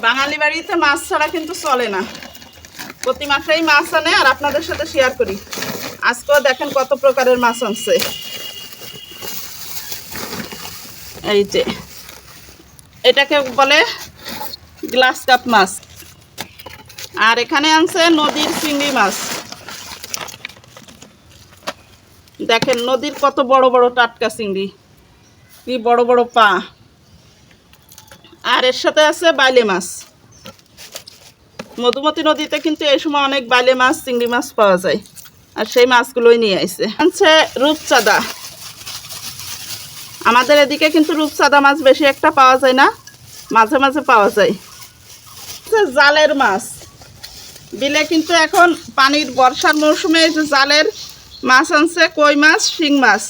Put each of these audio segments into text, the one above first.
বাঙালি বাড়িতে মাছ ছাড়া কিন্তু চলে না, প্রতি মাসেই মাছ আনে আর আপনাদের সাথে শেয়ার করি। আজকেও দেখেন কত প্রকারের মাছ আনছে। এই যে এটাকে বলে গ্লাস কাপ মাছ, আর এখানে আনছে নদীর চিংড়ি মাছ। দেখেন নদীর কত বড় বড় টাটকা চিংড়ি, কি বড় বড় পা। আর এর সাথে আছে বাইলে মাছ। মধুমতি নদীতে কিন্তু এই সময় অনেক বাইলে মাছ চিংড়ি মাছ পাওয়া যায়, আর সেই মাছগুলোই নিয়ে আসছে। আনছে রূপচাঁদা। আমাদের এদিকে কিন্তু রূপচাঁদা মাছ বেশি একটা পাওয়া যায় না, মাঝে মাঝে পাওয়া যায়। জালের মাছ বিলে কিন্তু এখন পানির বর্ষার মৌসুমে যে জালের মাছ আনছে, কই মাছ, শিং মাছ।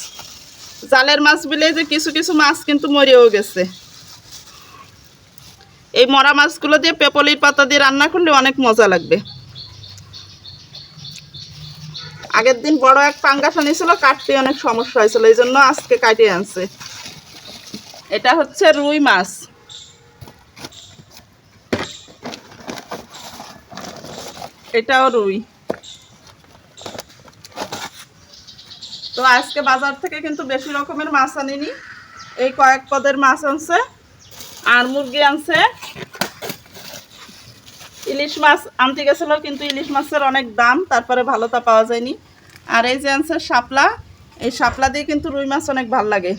জালের মাছ বিলে যে কিছু কিছু মাছ কিন্তু মরেও গেছে। এই মরা মাছগুলো দিয়ে পেপলির পাতা দিয়ে রান্না করলে অনেক মজা লাগবে। আগের দিন বড় এক পাঙ্গাস আনিছিল, কাটতে অনেক সমস্যা হয়েছিল, এই জন্য আজকে কাটিয়ে আনছে। এটা হচ্ছে রুই মাছ। এটাও রুই। তো আজকে বাজার থেকে কিন্তু বেশি রকমের মাছ আনিনি, এই কয়েক পদের মাছ আনছে। আর মুরগি আনছে। ইলিশ মাছ আনতে গেছিল, কিন্তু ইলিশ মাছের অনেক দাম, তারপরে ভালোটা পাওয়া যায়নি। আর এই যে আনছে শাপলা, এই শাপলা দিয়ে কিন্তু রুই মাছ অনেক ভাল লাগে।